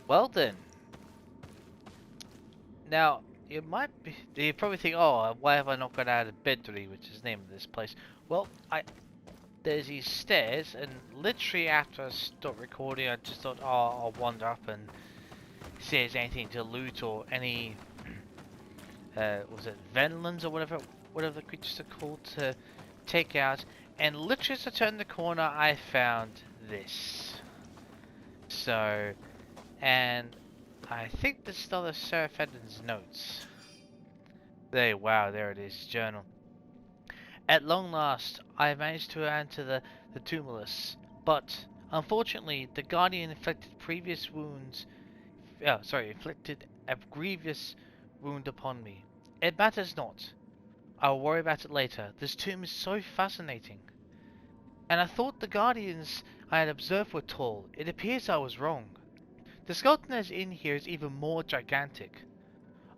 Well then, now you probably think, oh, why have I not got out of bed today, which is the name of this place. Well, there's these stairs, and literally after I stopped recording, I just thought, oh, I'll wander up and see if there's anything to loot or any, was it Venlands or whatever the creatures are called, to take out. And literally as I turned the corner, I found this. So, and I think this is another Seraphedin's notes. Wow, there it is, journal. At long last, I have managed to enter the tumulus, but unfortunately, the Guardian inflicted a grievous wound upon me. It matters not. I will worry about it later. This tomb is so fascinating. And I thought the Guardians I had observed were tall. It appears I was wrong. The skeleton that is in here is even more gigantic.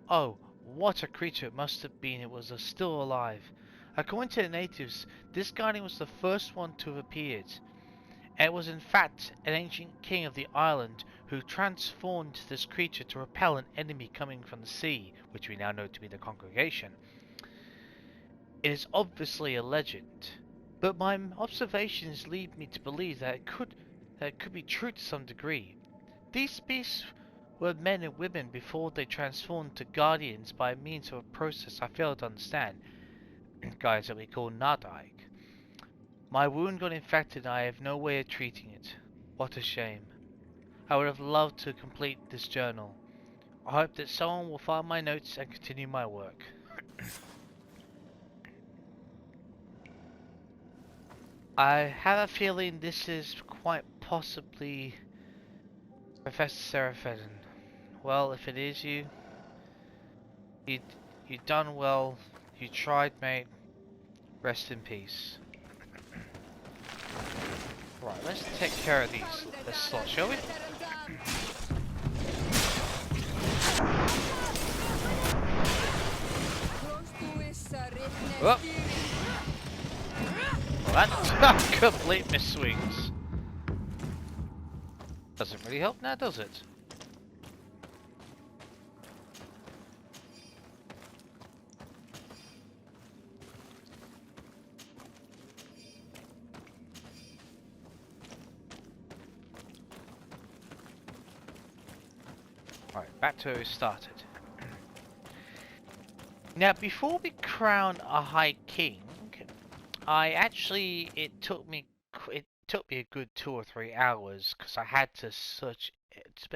Oh, what a creature it must have been it was still alive. According to the natives, this guardian was the first one to have appeared. And it was in fact an ancient king of the island who transformed this creature to repel an enemy coming from the sea, which we now know to be the congregation. It is obviously a legend, but my observations lead me to believe that it could be true to some degree. These beasts were men and women before they transformed to guardians by means of a process I fail to understand, guys, that we call Nadaik. My wound got infected and I have no way of treating it. What a shame. I would have loved to complete this journal. I hope that someone will find my notes and continue my work. I have a feeling this is quite possibly Professor Seraphedin. Well, if it is you, you done well. You tried, mate. Rest in peace. Right, let's take care of this slot, shall we? Oh. Well, that's complete misswings. Doesn't really help now, does it? Alright, back to where we started. Now, before we crown a High King, it took me a good 2 or 3 hours because I had to search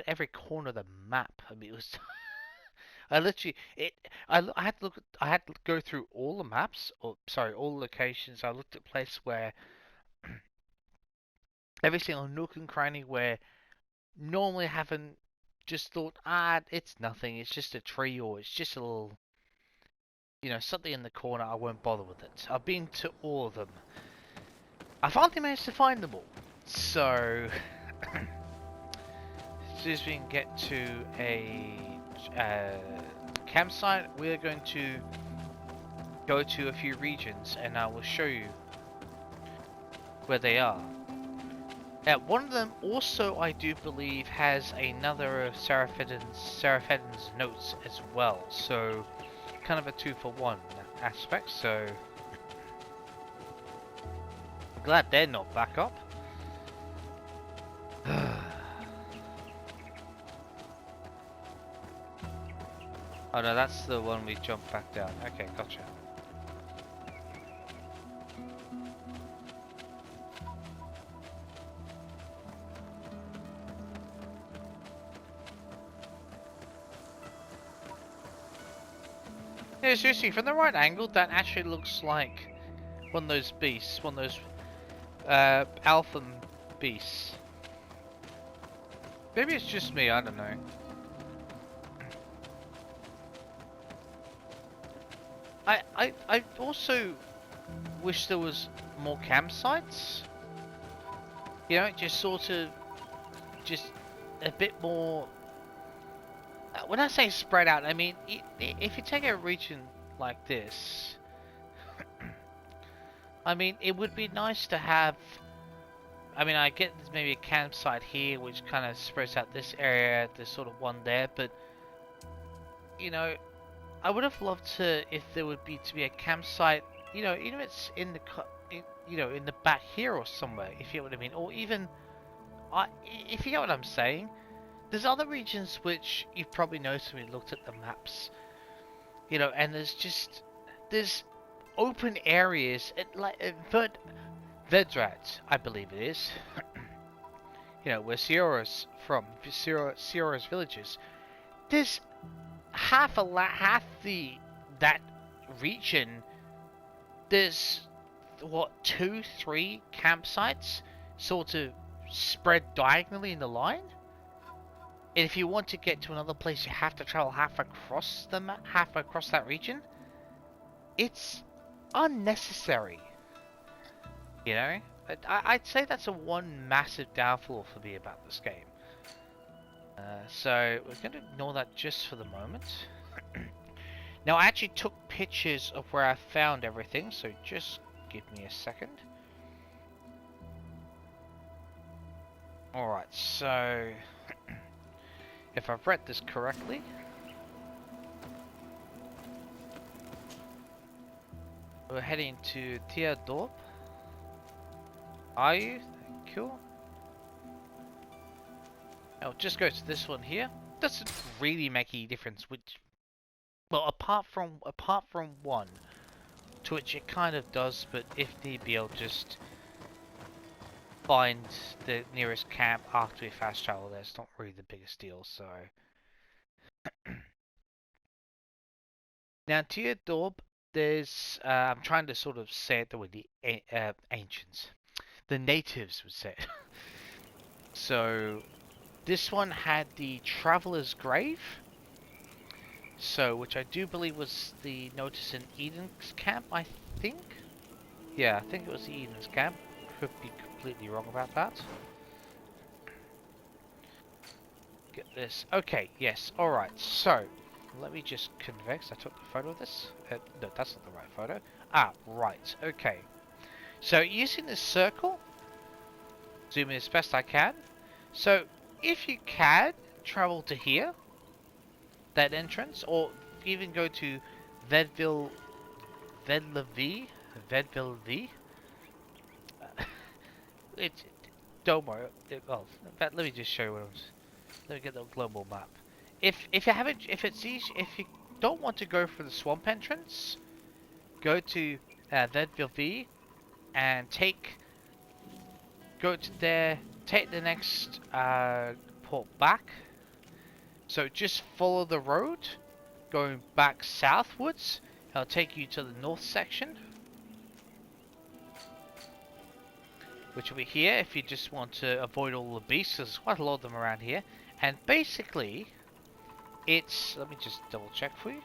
every corner of the map. I mean, it was I literally I had to go through all the maps, or sorry, all the locations. I looked at places where every single nook and cranny where normally I haven't, just thought, it's nothing, it's just a tree, or it's just a little, something in the corner, I won't bother with it. I've been to all of them. I finally managed to find them all. So, as soon as we can get to a campsite, we're going to go to a few regions, and I will show you where they are. Now, one of them also, I do believe, has another of Seraphedin's notes as well. So, kind of a 2-for-1 aspect. So, glad they're not back up. Oh no, that's the one we jumped back down. Okay, gotcha. Yeah, seriously, from the right angle, that actually looks like one of those beasts, one of those alpha beasts. Maybe it's just me, I don't know. I also wish there was more campsites. Just sort of, just a bit more. When I say spread out, I mean if you take a region like this, I mean it would be nice to have I mean, I get there's maybe a campsite here which kind of spreads out this area. There's sort of one there, but you know, I would have loved to if there would be to be a campsite. You know, even if it's in the you know, in the back here or somewhere, if you know what I mean, or even if you get what I'm saying. There's other regions which you've probably noticed when you looked at the maps, you know, and there's open areas at like Vedrad, I believe it is, you know, where Sierra's from, Sierra's villages. There's half the that region. There's what, two, three campsites, sort of spread diagonally in the line. And if you want to get to another place, you have to travel half across half across that region. It's unnecessary, you know. I'd say that's a one massive downfall for me about this game. So we're going to ignore that just for the moment. Now I actually took pictures of where I found everything, so just give me a second. Alright, so if I've read this correctly, we're heading to Theodorp. Are you? Thank you. I'll just go to this one here. Doesn't really make any difference which, well, apart from one, to which it kind of does, but if need be, I'll just find the nearest camp after we fast travel there. It's not really the biggest deal, so. Now, Teodorb, there's, I'm trying to sort of say it the way the ancients, the natives would say it. So, this one had the Traveler's Grave, so, which I do believe was the notice in Eden's camp, I think? Yeah, I think it was the Eden's camp. Could be completely wrong about that. Get this. Okay, yes, alright, so, let me just convex. I took the photo of this. No, that's not the right photo. Ah, right, okay. So, using this circle, zoom in as best I can. So, if you can, travel to here, that entrance, or even go to Vedville V. It's, don't worry. Well, in fact, let me just show you what I'm. Let me get the global map. If you haven't, if it's easy, if you don't want to go for the swamp entrance, go to Vedville V, and go to there. Take the next port back. So just follow the road, going back southwards. It'll take you to the north section, which will be here if you just want to avoid all the beasts. There's quite a lot of them around here. And basically, it's... let me just double check for you.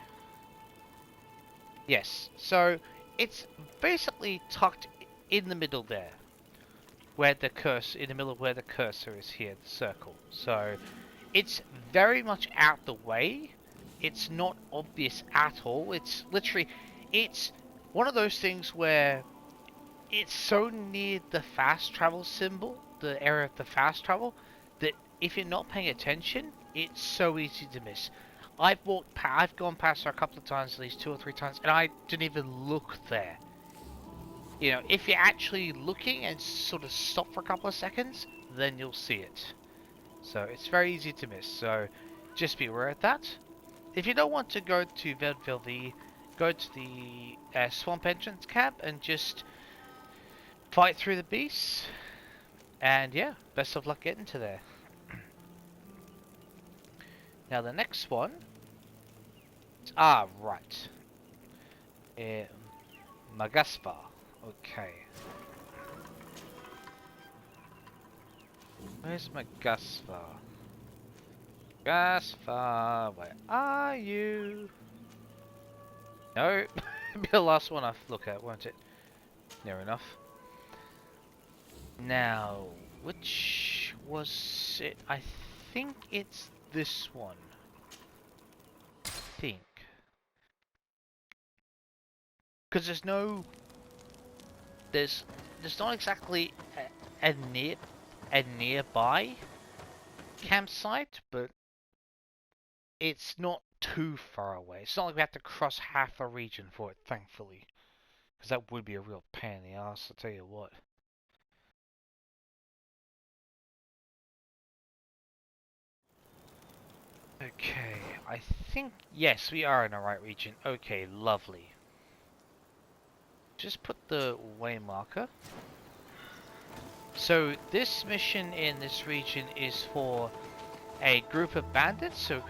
Yes, so it's basically tucked in the middle there. Where the cursor, in the middle of where the cursor is here, the circle. So, it's very much out the way. It's not obvious at all. It's literally, it's one of those things where it's so near the fast travel symbol, the area of the fast travel, that if you're not paying attention, it's so easy to miss. I've gone past her a couple of times, at least 2 or 3 times, and I didn't even look there. You know, if you're actually looking and sort of stop for a couple of seconds, then you'll see it. So it's very easy to miss, so just be aware of that. If you don't want to go to Vedville V, go to the swamp entrance camp and just fight through the beasts. And yeah, best of luck getting to there. Now the next one... right. Magaspa. Okay. Where's Magaspa? Magaspa, where are you? No, it'll be the last one I look at, won't it? Near enough. Now, which was it? I think it's this one. I think. Because there's not exactly a nearby campsite, but it's not too far away. It's not like we have to cross half a region for it, thankfully. Because that would be a real pain in the ass, I'll tell you what. Okay, I think, yes, we are in the right region. Okay, lovely. Just put the way marker. So this mission in this region is for a group of bandits. So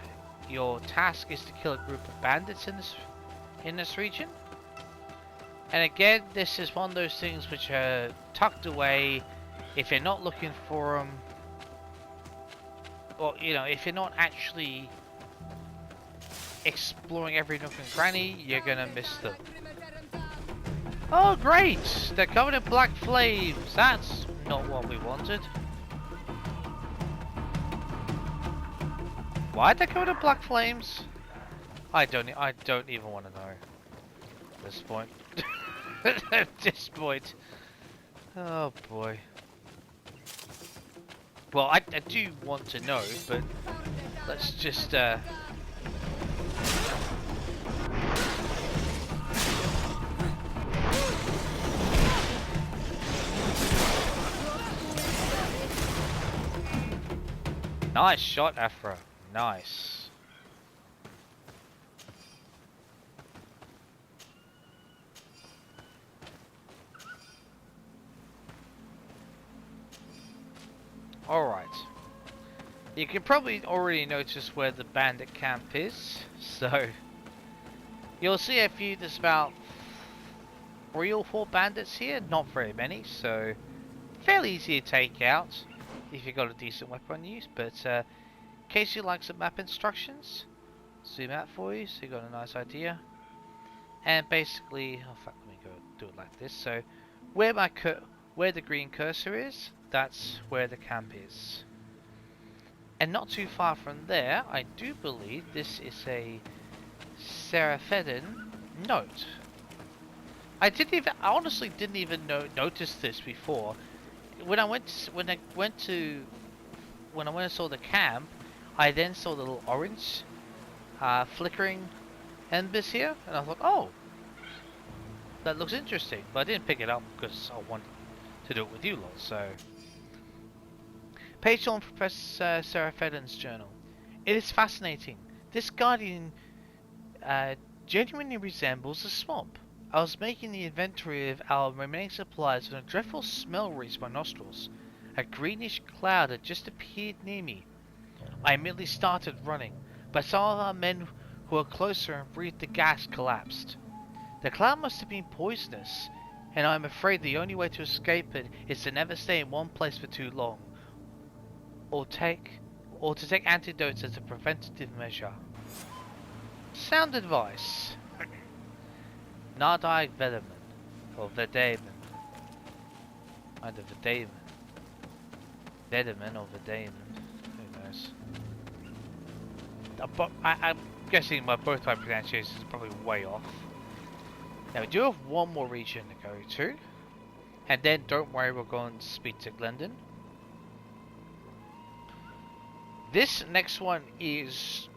your task is to kill a group of bandits in this region. And again, this is one of those things which are tucked away. If you're not looking for them, or you know, if you're not actually exploring every nook and cranny, you're gonna miss them. Oh great! They're covered in black flames. That's not what we wanted. Why are they covered in black flames? I don't even want to know. At this point. At this point. Oh boy. Well, I do want to know, but let's just nice shot, Afro. Nice. Alright. You can probably already notice where the bandit camp is, so you'll see a few, there's about 3 or 4 bandits here, not very many, so fairly easy to take out if you've got a decent weapon on you, but in case you like some map instructions, zoom out for you so you got a nice idea. And basically, oh fuck, let me go do it like this. So where where the green cursor is, that's where the camp is. And not too far from there, I do believe this is a Seraphedin note. I honestly didn't even notice this before. When I went and saw the camp, I then saw the little orange flickering embers here, and I thought, oh, that looks interesting. But I didn't pick it up because I wanted to do it with you lot. So, page on Professor Seraphedin's journal. It is fascinating. This guardian genuinely resembles a swamp. I was making the inventory of our remaining supplies when a dreadful smell reached my nostrils. A greenish cloud had just appeared near me. I immediately started running, but some of our men who were closer and breathed the gas collapsed. The cloud must have been poisonous, and I am afraid the only way to escape it is to never stay in one place for too long, or to take antidotes as a preventative measure. Sound advice. Nardi Vedaman, or Vedaman. Either Vedaman. Vedaman or Vedaman. Who knows? I'm guessing both my pronunciations is probably way off. Now we do have one more region to go to. And then don't worry, we're going to speak to Glendon. This next one is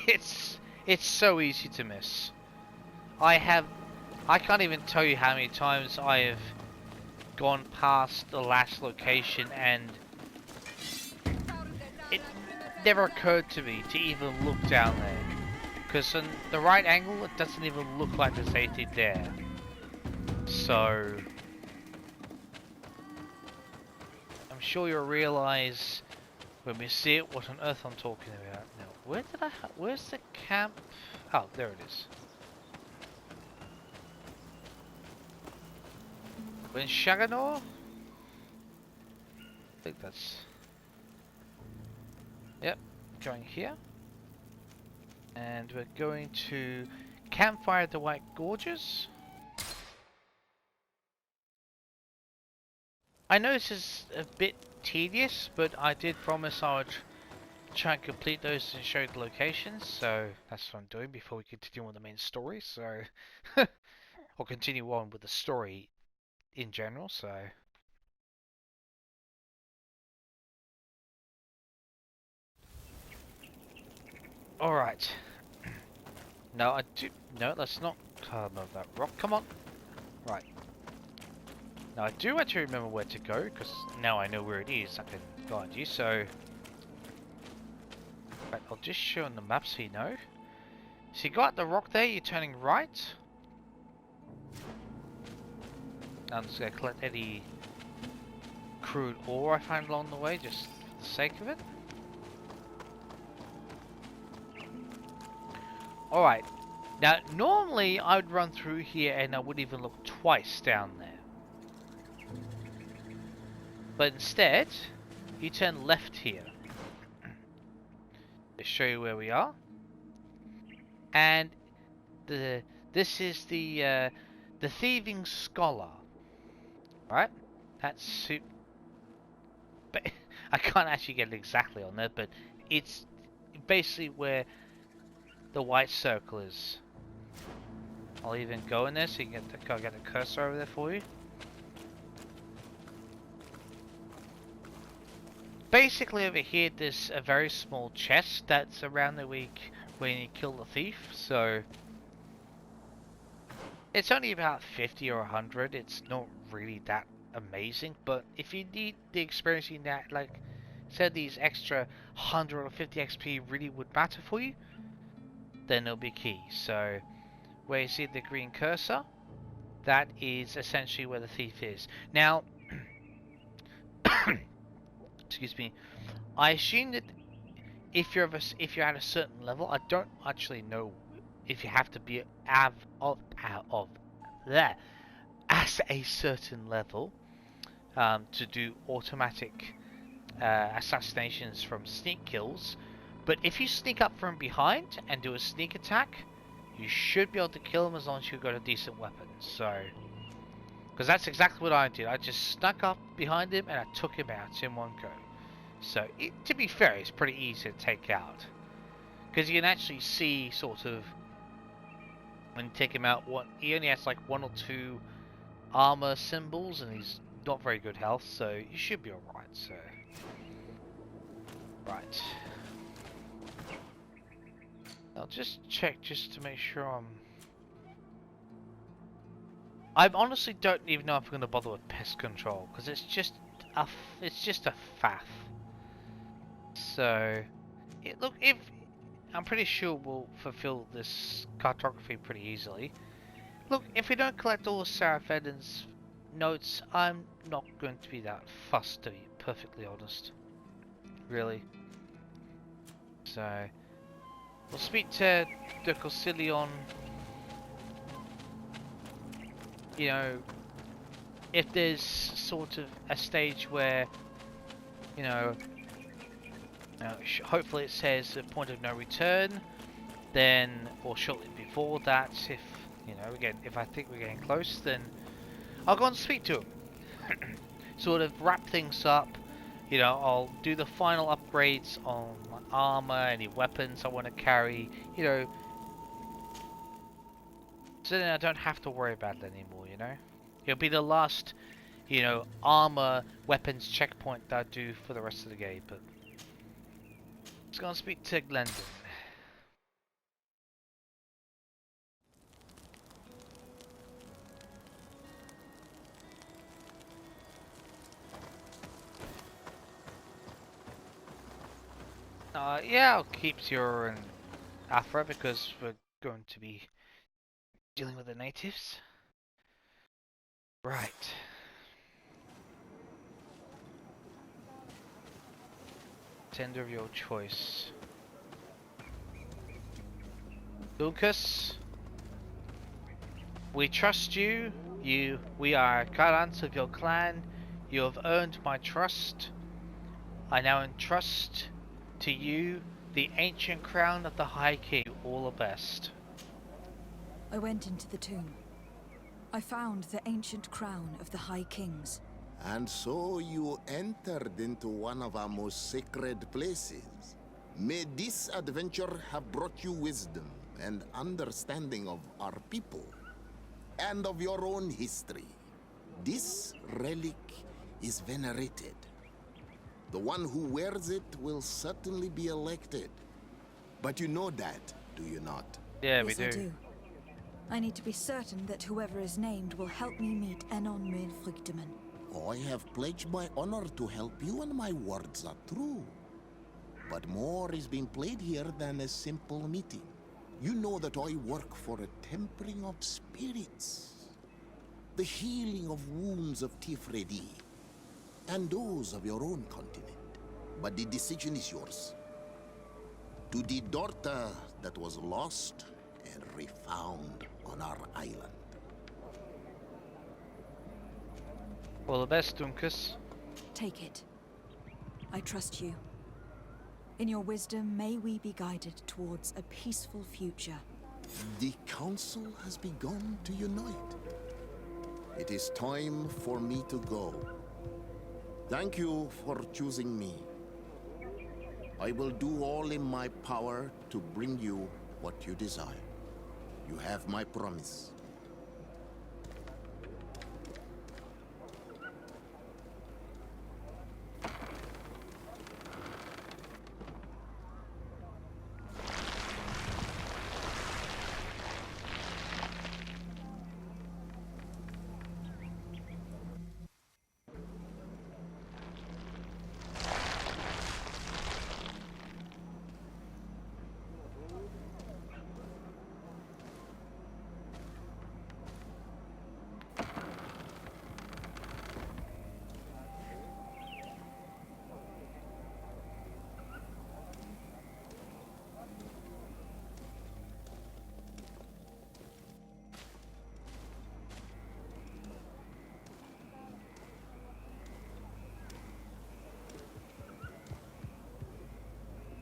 it's so easy to miss. I can't even tell you how many times I have gone past the last location and it never occurred to me to even look down there. Because on the right angle, it doesn't even look like there's anything there. So, I'm sure you'll realise when we see it what on earth I'm talking about. Now, where's the camp? Oh, there it is. We're in Shaganor? I think that's... Yep, going here. And we're going to Campfire at the White Gorges. I know this is a bit tedious, but I did promise I would try and complete those and show the locations, so that's what I'm doing before we continue on the main story, so... or continue on with the story in general, so... Alright. No, I do... No, let's not climb over that rock. Come on. Right. Now, I do actually remember where to go, because now I know where it is. I can guide you, so... Right, I'll just show on the map so you know. So you got the rock there, you're turning right. I'm just going to collect any crude ore I find along the way, just for the sake of it. Alright, now normally I would run through here and I wouldn't even look twice down there. But instead, you turn left here. To show you where we are. And this is the thieving scholar. Right? That's but I can't actually get it exactly on there, but it's basically where the white circle is. I'll even go in there so you can get the cursor over there for you. Basically over here there's a very small chest that's around the week when you kill the thief, so it's only about 50 or 100, it's not really that amazing, but if you need the experience in that, like said, these extra 100 or 50 XP really would matter for you, then it'll be key. So where you see the green cursor, that is essentially where the thief is. Now excuse me, I assume that if you're at a certain level, I don't actually know if you have to be out of there as a certain level to do automatic assassinations from sneak kills, but if you sneak up from behind and do a sneak attack, you should be able to kill him as long as you've got a decent weapon. So, because that's exactly what I did. I just snuck up behind him and I took him out in one go. So, to be fair, it's pretty easy to take out, because you can actually see sort of when you take him out, he only has like 1 or 2 armor symbols and he's not very good health, so you should be alright. So, right, I'll just check just to make sure I honestly don't even know if I'm going to bother with pest control, because it's just a faff. So, look, if I'm pretty sure we'll fulfill this cartography pretty easily. Look, if we don't collect all of Sarah Fedden's notes, I'm not going to be that fussed, to be perfectly honest. Really. So, we'll speak to the Cosilion. You know, if there's sort of a stage where, you know, hopefully it says a point of no return, then, or shortly before that, if, you know, again, if I think we're getting close, then I'll go and speak to him. Sort of wrap things up, you know, I'll do the final upgrades on my armor, any weapons I want to carry, you know, so then I don't have to worry about it anymore, you know. It'll be the last, you know, armor, weapons checkpoint that I do for the rest of the game, but let's go and speak to Glendon. Yeah, I'll keep Zero and Afra because we're going to be dealing with the natives. Right. Tender of your choice. Lucas, we trust you. We are guardians of your clan. You have earned my trust. I now entrust to you the ancient crown of the High King. All the best. I went into the tomb. I found the ancient crown of the High Kings. And so you entered into one of our most sacred places. May this adventure have brought you wisdom and understanding of our people and of your own history. This relic is venerated. The one who wears it will certainly be elected. But you know that, do you not? Yeah, Yes, we I do. do. I need to be certain that whoever is named will help me meet Enon Milfrichteman. I have pledged my honor to help you, and my words are true. But more is being played here than a simple meeting. You know that I work for a tempering of spirits, the healing of wounds of Tifredi, and those of your own continent. But the decision is yours. To the daughter that was lost and refound on our island. All the best, Dunkus. Take it. I trust you. In your wisdom, may we be guided towards a peaceful future. The council has begun to unite. It is time for me to go. Thank you for choosing me. I will do all in my power to bring you what you desire. You have my promise.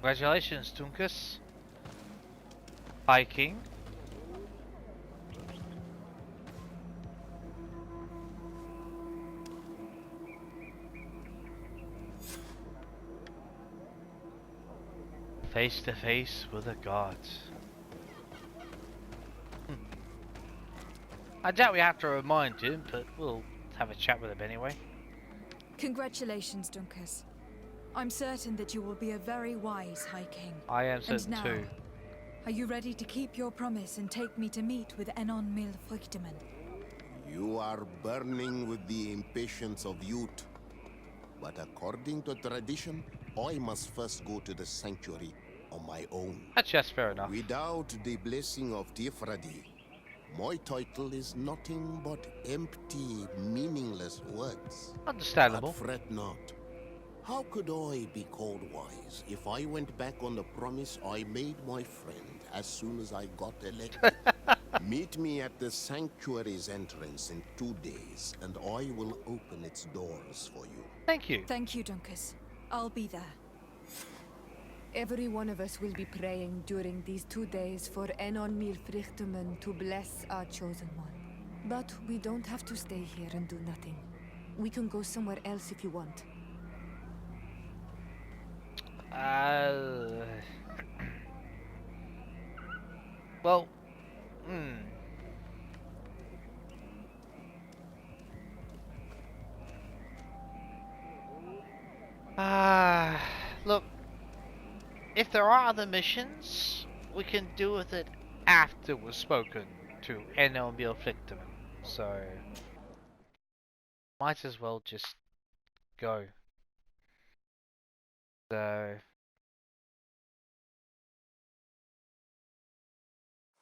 Congratulations, Dunkus. High King. Face to face with the gods. I doubt we have to remind him, but we'll have a chat with him anyway. Congratulations, Dunkus. I'm certain that you will be a very wise High King. I am And certain now, too. are you ready to keep your promise and take me to meet with Enon Milfrichteman? You are burning with the impatience of youth. But according to tradition, I must first go to the sanctuary on my own. Actually, that's fair enough. Without the blessing of Tifradi, my title is nothing but empty, meaningless words. Understandable. But fret not. How could I be called wise if I went back on the promise I made my friend as soon as I got elected? Meet me at the sanctuary's entrance in 2 days, and I will open its doors for you. Thank you. Thank you, Dunkus. I'll be there. Every one of us will be praying during these 2 days for Enon Milfrichteman to bless our chosen one. But we don't have to stay here and do nothing. We can go somewhere else if you want. Well, look, if there are other missions, we can deal with it after we've spoken to Enel Milfrichteman. So, might as well just go. So,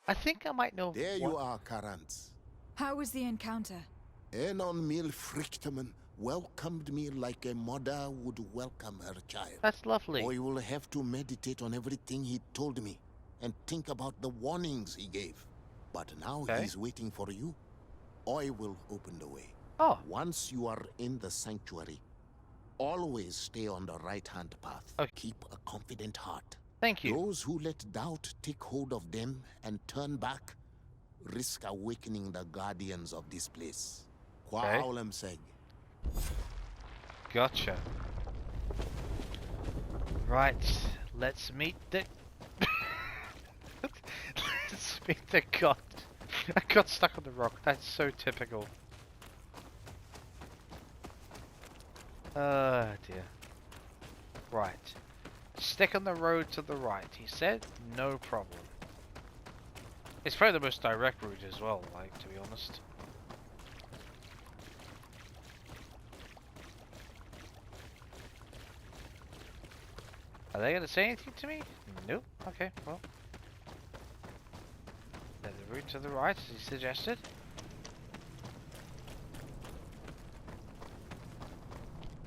I think I might know. There you are, Karantz. How was the encounter? Enon Milfrichteman welcomed me like a mother would welcome her child. That's lovely. I will have to meditate on everything he told me and think about the warnings he gave. But now he's waiting for you. I will open the way. Oh. Once you are in the sanctuary, always stay on the right-hand path. Okay. Keep a confident heart. Thank you. Those who let doubt take hold of them and turn back risk awakening the guardians of this place. Okay. Gotcha. Right, let's meet the... let's meet the god. I got stuck on the rock. That's so typical. Oh dear. Right. Stick on the road to the right, he said. No problem. It's probably the most direct route as well, like, to be honest. Are they gonna say anything to me? Nope. Okay, well. Then the route to the right, as he suggested.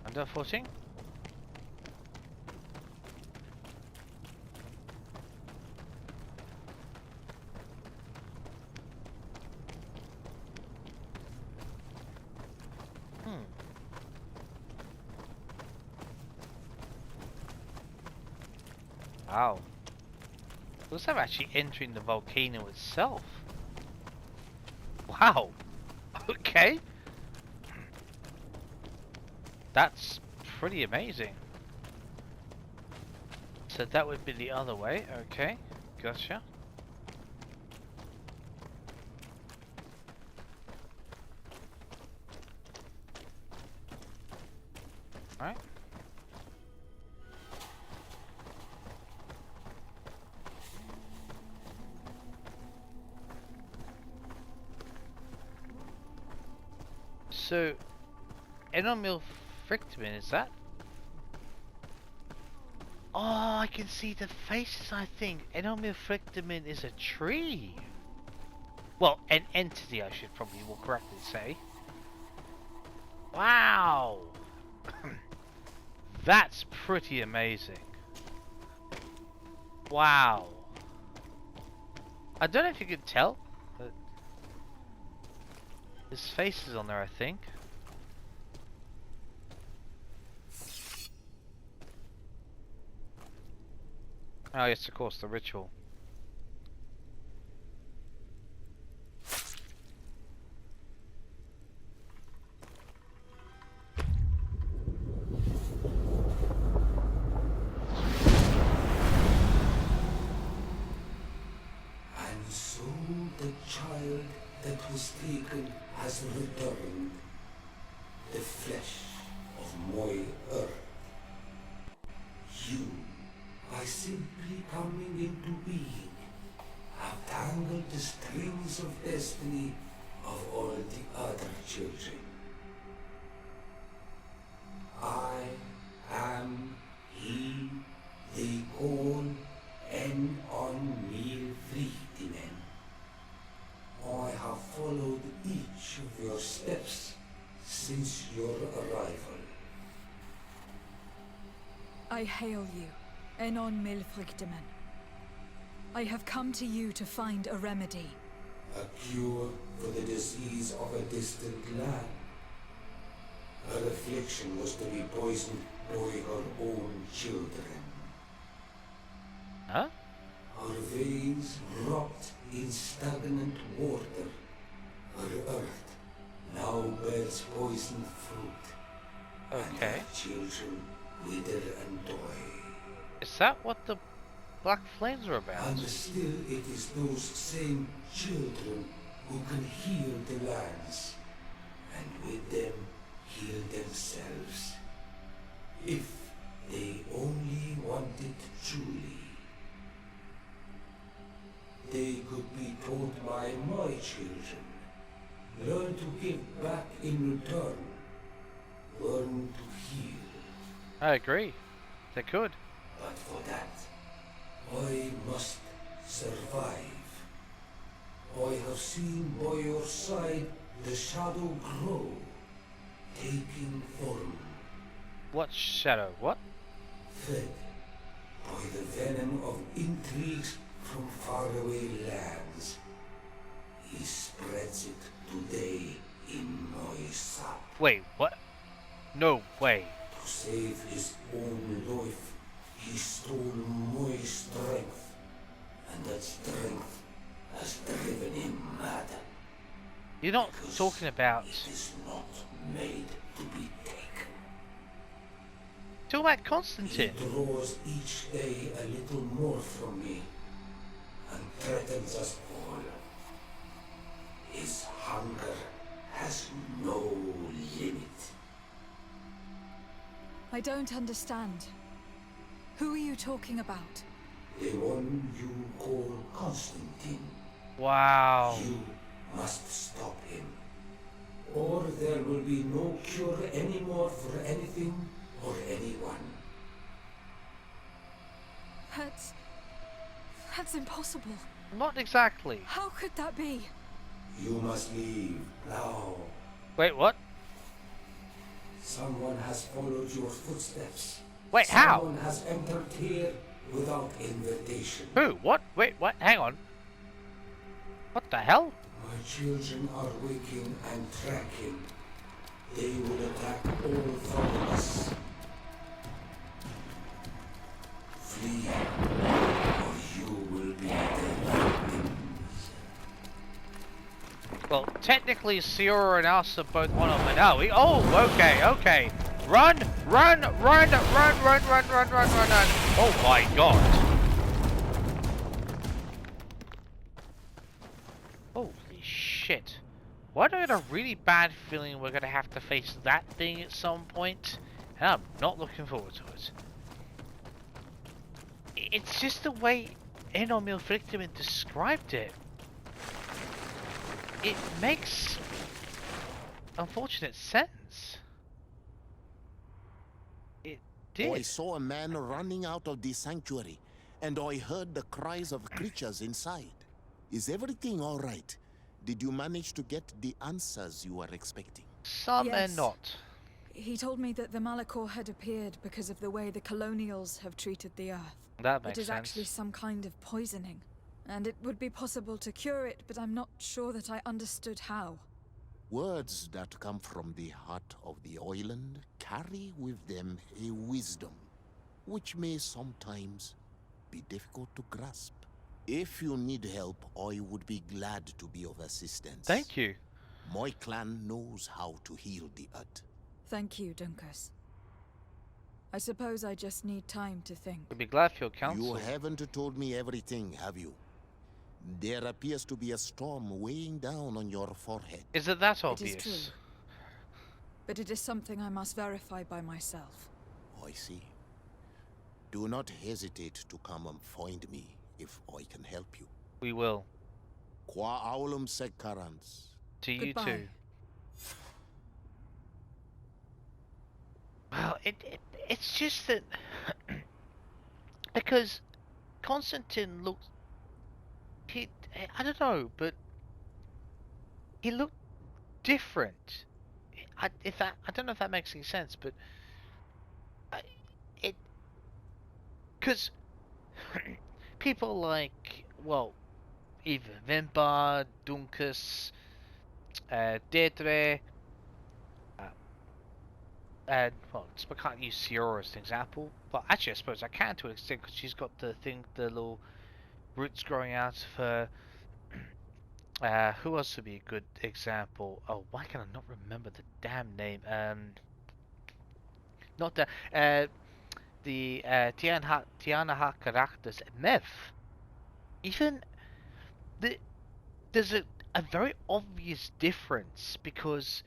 Under footing. Wow. Looks like I'm actually entering the volcano itself. Wow. Okay. That's pretty amazing. So that would be the other way. Okay. Gotcha. Alright. So, Enomil Frictimin, is that? Oh, I can see the faces, I think. Enomil Frictimin is a tree. Well, an entity, I should probably more correctly say. Wow! That's pretty amazing. Wow. I don't know if you can tell, but his face is on there, I think. Oh yes, of course, the ritual. And so the child that was taken has returned, the flesh of my earth. You, by simply coming into being, have tangled the strings of destiny of all the other children. I am he they call en on mir Friedinen. I have followed each of your steps since your arrival. I hail you, Enon Milfrictimen. I have come to you to find a remedy. A cure for the disease of a distant land. Her affliction was to be poisoned by her own children. Huh? Her veins rot in stagnant water. Her earth now bears poisoned fruit. And Okay. her children wither and die. Is that what the black flames are about? And still it is those same children who can heal the lands, and with them heal themselves. If they only wanted truly. They could be taught by my children. Learn to give back in return. Learn to heal. I agree. They could. But for that, I must survive. I have seen by your side the shadow grow, taking form, What shadow? What? fed by the venom of intrigues from faraway lands. He spreads it today in my sap. Wait, what? No way. To save his own life, he stole my strength, and that strength has driven him mad. You're not Because talking about... it is not made to be taken. Talking about He Constantine. draws each day a little more from me, and threatens us all. His hunger has no limit. I don't understand. Who are you talking about? The one you call Constantine. Wow. You must stop him. Or there will be no cure anymore for anything or anyone. That's impossible. Not exactly. How could that be? You must leave now. Wait, what? Someone has followed your footsteps. Wait, how? Someone has entered here without invitation. Who? What? Wait, what? Hang on. What the hell? My children are waking and tracking. They will attack all from us. Flee, or you will be dead victims. Well, technically, Siora and us are both on a Manawi. Oh, okay, okay. Run, run, run, run, run, run, run, run, run, run. Oh my god. Holy shit. Why do I get a really bad feeling we're gonna have to face that thing at some point? And I'm not looking forward to it. It's just the way Enomil Frictimin described it. It makes unfortunate sense. It did. I saw a man running out of the sanctuary, and I heard the cries of creatures inside. Is everything all right? Did you manage to get the answers you were expecting? Some Yes. and not. He told me that the Malachor had appeared because of the way the colonials have treated the Earth. That makes It is sense. actually some kind of poisoning, and it would be possible to cure it, but I'm not sure that I understood how. Words that come from the heart of the island carry with them a wisdom, which may sometimes be difficult to grasp. If you need help, I would be glad to be of assistance. Thank you. My clan knows how to heal the earth. Thank you, Dunkus. I suppose I just need time to think. We'll be glad for your counsel. You haven't told me everything, have you? There appears to be a storm weighing down on your forehead. Is it that It obvious? is true. But it is something I must verify by myself. I see. Do not hesitate to come and find me if I can help you. We will. Qua aulum secarans. To you Goodbye. too. Well, it's just that because Constantine looked, I don't know, but he looked different. I don't know if that makes any sense, but because people like, well, either Vimba, Dunkus, Deirdre, and well, I can't use Siora as an example, but actually I suppose I can to an extent because she's got the little roots growing out of her. Who else would be a good example? Oh, why can I not remember the damn name? Not the Tiana Caracters, Mev. Even there's a very obvious difference because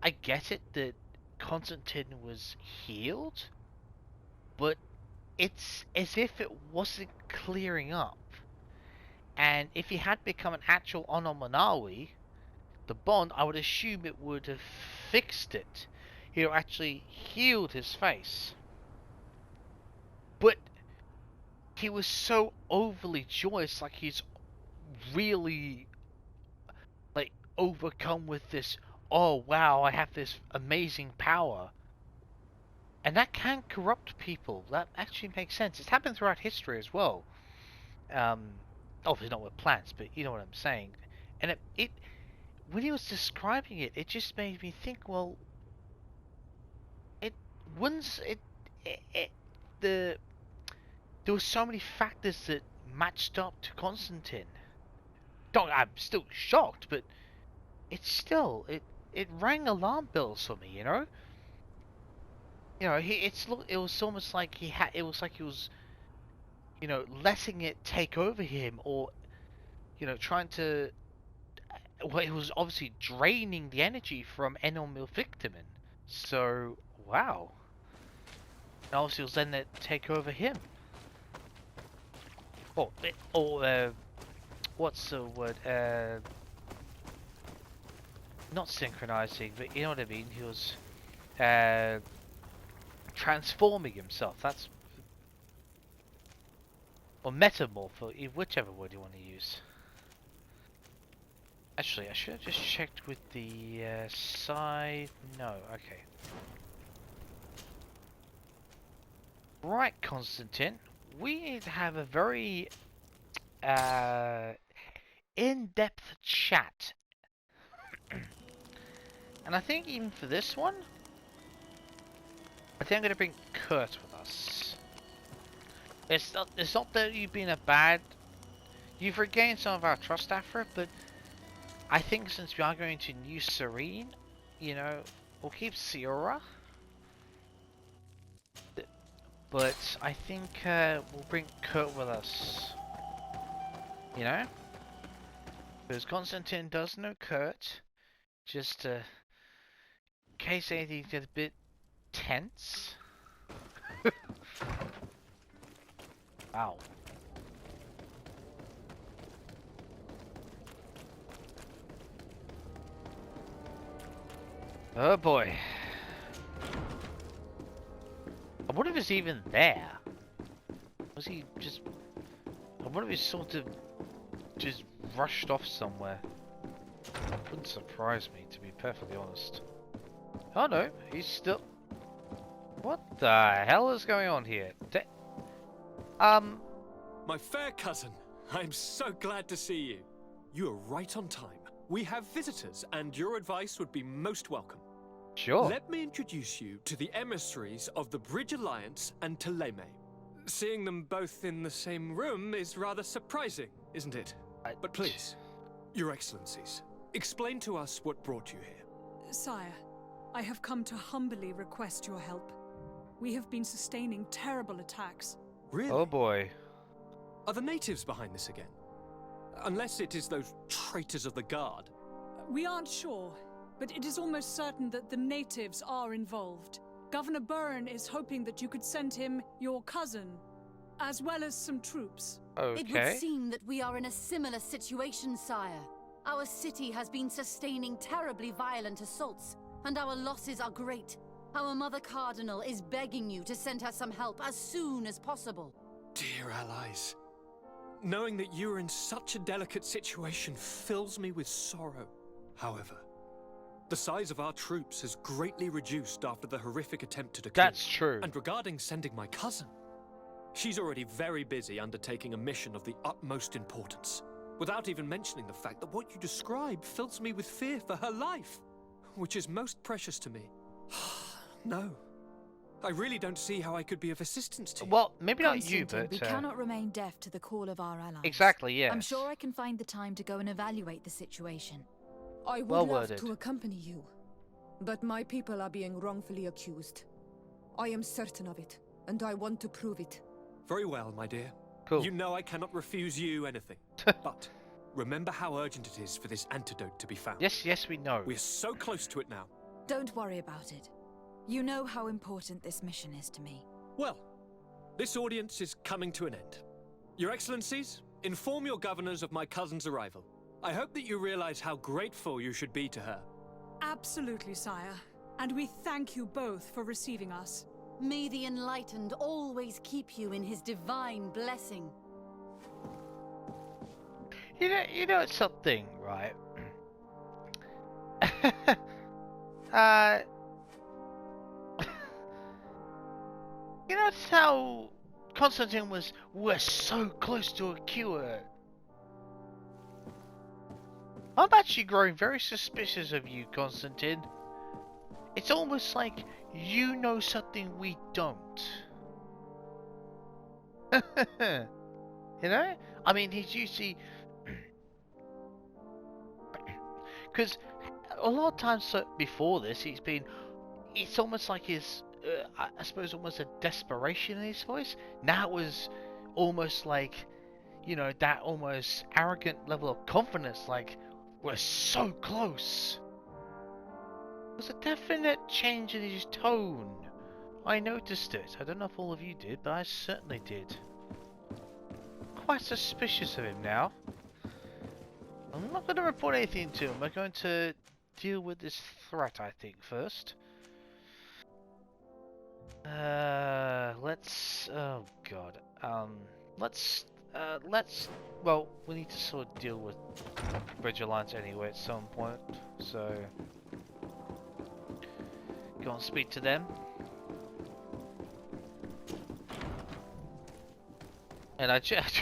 I get it that Constantine was healed, but it's as if it wasn't clearing up. And if he had become an actual Onomanawi, the bond, I would assume it would have fixed it. He actually healed his face. But he was so overly joyous, like he's really like overcome with this, oh wow, I have this amazing power. And that can corrupt people. That actually makes sense. It's happened throughout history as well. Obviously not with plants, but you know what I'm saying. And it when he was describing it, it just made me think, well, there were so many factors that matched up to Constantine. I'm still shocked, but it's still it rang alarm bells for me, you know. You know, it was almost like it was like he was, you know, letting it take over him, or, you know, trying to. Well, it was obviously draining the energy from Enomil Victimin. So, wow. And obviously it'll then take over him. Or what's the word? Not synchronizing, but you know what I mean. He was transforming himself. That's or metamorph, whichever word you want to use. Actually, I should have just checked with the side. No, okay. Right, Constantine. We need to have a very in-depth chat. And I think even for this one, I think I'm going to bring Kurt with us. It's not that you've been a bad... You've regained some of our trust after it, but I think since we are going to New Serene, you know, we'll keep Sierra. But I think we'll bring Kurt with us. You know? Because Constantine does know Kurt. Just in case anything gets a bit tense. Wow. Oh boy. I wonder if he's even there. Was he just... I wonder if he's sort of just rushed off somewhere. Wouldn't surprise me, to be perfectly honest. Oh no, he's still... What the hell is going on here? My fair cousin, I'm so glad to see you. You are right on time. We have visitors, and your advice would be most welcome. Sure. Let me introduce you to the emissaries of the Bridge Alliance and Teleme. Seeing them both in the same room is rather surprising, isn't it? But please, Your Excellencies, explain to us what brought you here. Sire, I have come to humbly request your help. We have been sustaining terrible attacks. Really? Oh boy. Are the natives behind this again? Unless it is those traitors of the Guard. We aren't sure, but it is almost certain that the natives are involved. Governor Byrne is hoping that you could send him your cousin, as well as some troops. Okay. It would seem that we are in a similar situation, sire. Our city has been sustaining terribly violent assaults, and our losses are great. Our Mother Cardinal is begging you to send her some help as soon as possible. Dear allies, knowing that you are in such a delicate situation fills me with sorrow. However, the size of our troops has greatly reduced after the horrific attempt to coup. That's true. And regarding sending my cousin, she's already very busy undertaking a mission of the utmost importance, without even mentioning the fact that what you describe fills me with fear for her life, which is most precious to me. No, I really don't see how I could be of assistance to you. Well, maybe not you, Constantine, but... we cannot remain deaf to the call of our allies. Exactly, yes. I'm sure I can find the time to go and evaluate the situation. I would Well love worded. to accompany you, but my people are being wrongfully accused. I am certain of it, and I want to prove it. Very well, my dear. Cool. You know I cannot refuse you anything. But remember how urgent it is for this antidote to be found. Yes, we know. We're so close to it now. Don't worry about it. You know how important this mission is to me. Well, this audience is coming to an end. Your Excellencies, inform your governors of my cousin's arrival. I hope that you realize how grateful you should be to her. Absolutely, sire. And we thank you both for receiving us. May the Enlightened always keep you in his divine blessing. You know something, right? You know how Constantine was, we're so close to a cure. I'm actually growing very suspicious of you, Constantine. It's almost like you know something we don't. You know? I mean, he's usually... Because a lot of times before this, it's almost like his... I suppose almost a desperation in his voice. Now it was almost like, you know, that almost arrogant level of confidence, like, we're so close. There's a definite change in his tone. I noticed it. I don't know if all of you did, but I certainly did. Quite suspicious of him now. I'm not going to report anything to him. We're going to deal with this threat, I think, first. Let's... Oh, God. Well, we need to sort of deal with Bridge Alliance anyway at some point, so... Go and speak to them. And I just...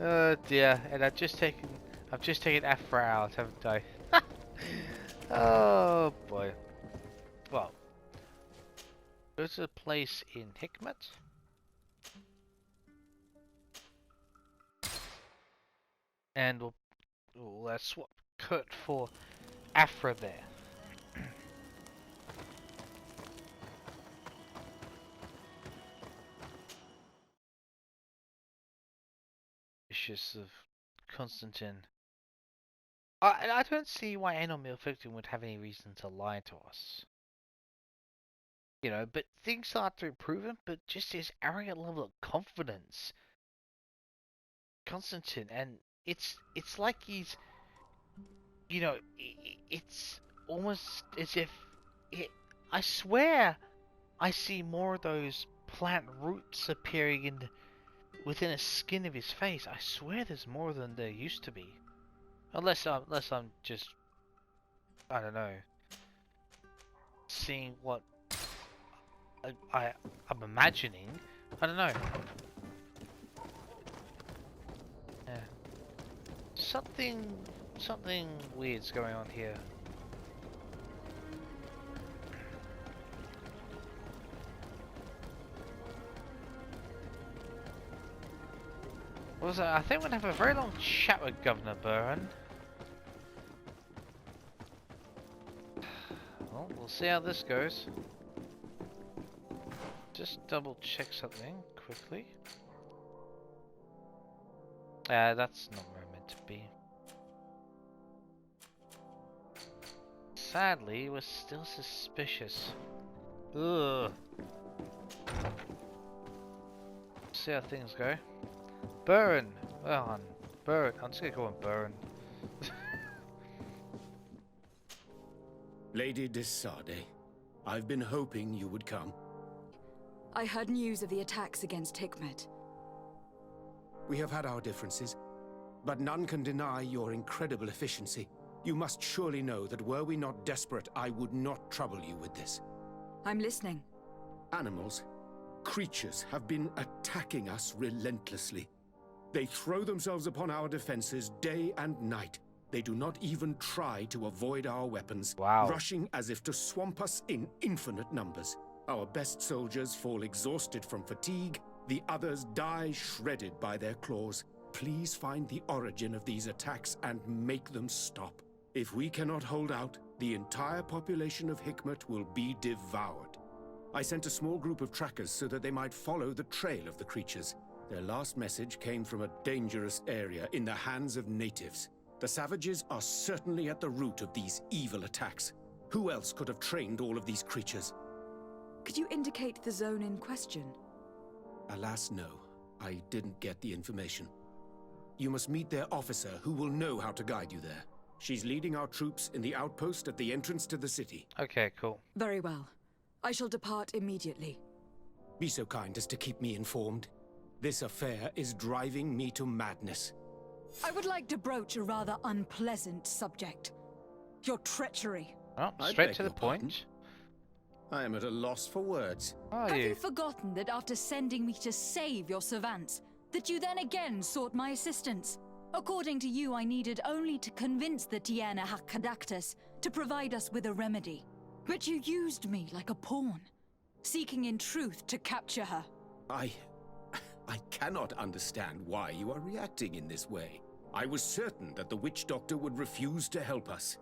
Oh dear, and I've just taken Afra out, haven't I? Oh boy. Well, there's a place in Hikmet. And we'll swap Kurt for Afra there. Vicious of Constantine. I don't see why Enomil Victim would have any reason to lie to us. You know, but things start to improve him, but just his arrogant level of confidence. Constantine, and it's like he's, you know, it's almost as if, I swear, I see more of those plant roots appearing within the skin of his face. I swear there's more than there used to be. Unless I'm just, I don't know, seeing what I'm imagining. I don't know. Yeah. Something weird's going on here. What was that? I think we're gonna have a very long chat with Governor Burhan. Well, we'll see how this goes. Just double check something quickly. That's not where I'm meant to be. Sadly, we're still suspicious. Ugh. See how things go. Burn! Well, Burn. I'm just gonna go on Burn. Lady Desade, I've been hoping you would come. I heard news of the attacks against Hikmet. We have had our differences, but none can deny your incredible efficiency. You must surely know that were we not desperate, I would not trouble you with this. I'm listening. Animals, creatures have been attacking us relentlessly. They throw themselves upon our defenses day and night. They do not even try to avoid our weapons, rushing as if to swamp us in infinite numbers. Our best soldiers fall exhausted from fatigue, the others die shredded by their claws. Please find the origin of these attacks and make them stop. If we cannot hold out, the entire population of Hikmet will be devoured. I sent a small group of trackers so that they might follow the trail of the creatures. Their last message came from a dangerous area in the hands of natives. The savages are certainly at the root of these evil attacks. Who else could have trained all of these creatures? Could you indicate the zone in question? Alas, no. I didn't get the information. You must meet their officer, who will know how to guide you there. She's leading our troops in the outpost at the entrance to the city. Okay, cool. Very well. I shall depart immediately. Be so kind as to keep me informed. This affair is driving me to madness. I would like to broach a rather unpleasant subject. Your treachery. Oh, straight to the point. I am at a loss for words. Have you forgotten that after sending me to save your servants, that you then again sought my assistance? According to you, I needed only to convince the Tiana Hakadaktus to provide us with a remedy. But you used me like a pawn, seeking in truth to capture her. I cannot understand why you are reacting in this way. I was certain that the witch doctor would refuse to help us.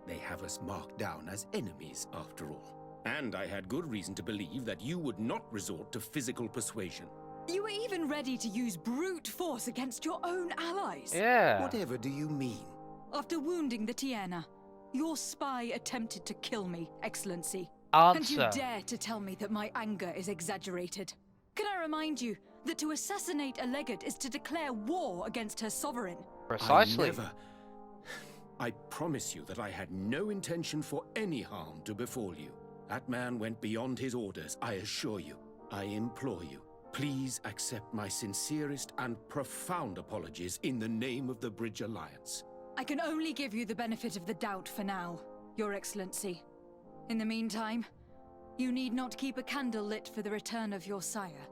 They have us marked down as enemies, after all. And I had good reason to believe that you would not resort to physical persuasion. You were even ready to use brute force against your own allies. Yeah. Whatever do you mean? After wounding the Tiana, Your spy attempted to kill me, Excellency. And you Answer. dare to tell me that my anger is exaggerated. Can I remind you that to assassinate a legate is to declare war against her sovereign? Precisely. I promise you that I had no intention for any harm to befall you. That man went beyond his orders, I assure you. I implore you, please accept my sincerest and profound apologies in the name of the Bridge Alliance. I can only give you the benefit of the doubt for now, Your Excellency. In the meantime, you need not keep a candle lit for the return of your sire.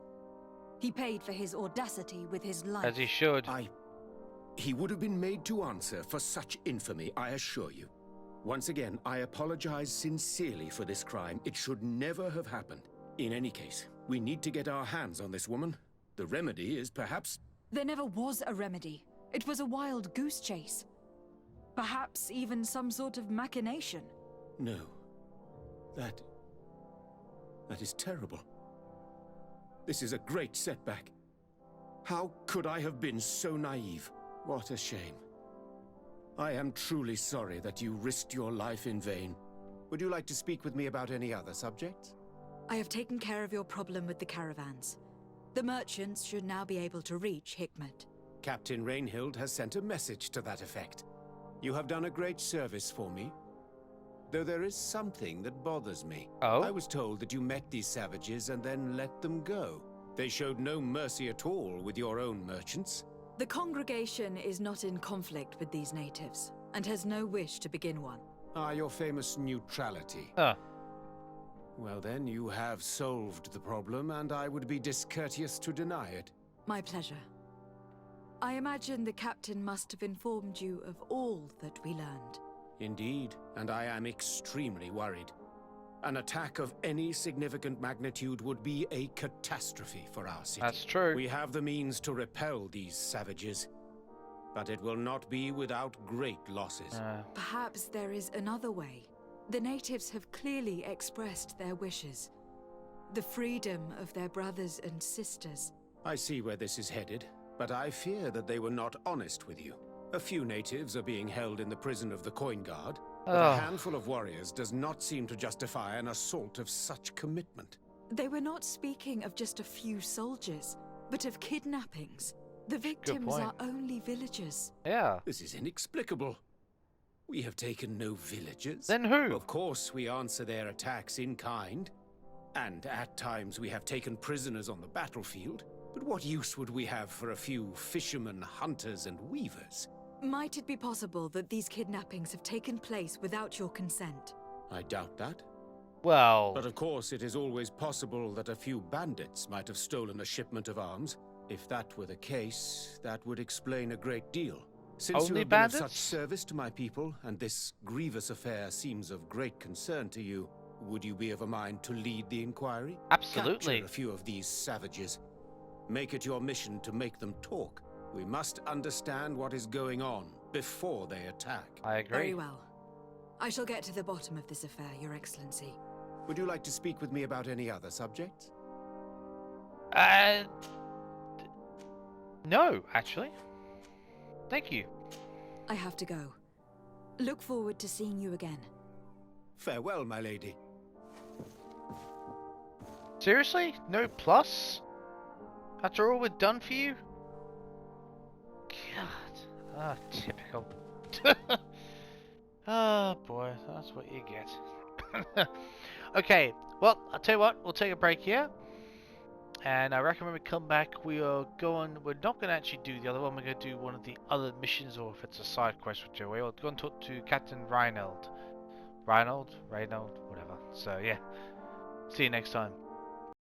He paid for his audacity with his life. As he should. He would have been made to answer for such infamy, I assure you. Once again, I apologize sincerely for this crime. It should never have happened. In any case, we need to get our hands on this woman. The remedy is perhaps... There never was a remedy. It was a wild goose chase. Perhaps even some sort of machination. No. That is terrible. This is a great setback. How could I have been so naive? What a shame. I am truly sorry that you risked your life in vain. Would you like to speak with me about any other subjects? I have taken care of your problem with the caravans. The merchants should now be able to reach Hikmet. Captain Rainhild has sent a message to that effect. You have done a great service for me. Though there is something that bothers me. Oh? I was told that you met these savages and then let them go. They showed no mercy at all with your own merchants. The congregation is not in conflict with these natives, and has no wish to begin one. Ah, your famous neutrality. Well then, you have solved the problem, and I would be discourteous to deny it. My pleasure. I imagine the captain must have informed you of all that we learned. Indeed, and I am extremely worried. An attack of any significant magnitude would be a catastrophe for our city. That's true. We have the means to repel these savages, but it will not be without great losses. Perhaps there is another way. The natives have clearly expressed their wishes. The freedom of their brothers and sisters. I see where this is headed, but I fear that they were not honest with you. A few natives are being held in the prison of the Coin Guard, but a handful of warriors does not seem to justify an assault of such commitment. They were not speaking of just a few soldiers, but of kidnappings. The victims are only villagers. Yeah. This is inexplicable. We have taken no villagers. Then who? Of course, we answer their attacks in kind. And at times we have taken prisoners on the battlefield. But what use would we have for a few fishermen, hunters, and weavers? Might it be possible that these kidnappings have taken place without your consent? I doubt that. Well... But of course, it is always possible that a few bandits might have stolen a shipment of arms. If that were the case, that would explain a great deal. Since you have been of such service to my people, and this grievous affair seems of great concern to you, would you be of a mind to lead the inquiry? Absolutely. Capture a few of these savages. Make it your mission to make them talk. We must understand what is going on before they attack. I agree. Very well. I shall get to the bottom of this affair, Your Excellency. Would you like to speak with me about any other subjects? No, actually. Thank you. I have to go. Look forward to seeing you again. Farewell, my lady. Seriously? No plus? After all we've done for you? God. Ah, typical. Oh boy, that's what you get. Okay, well, I'll tell you what, we'll take a break here. And I reckon when we come back, we're not going to actually do the other one, we're going to do one of the other missions, or if it's a side quest, whichever way. We'll go and talk to Captain Reinhold, whatever. So yeah, see you next time.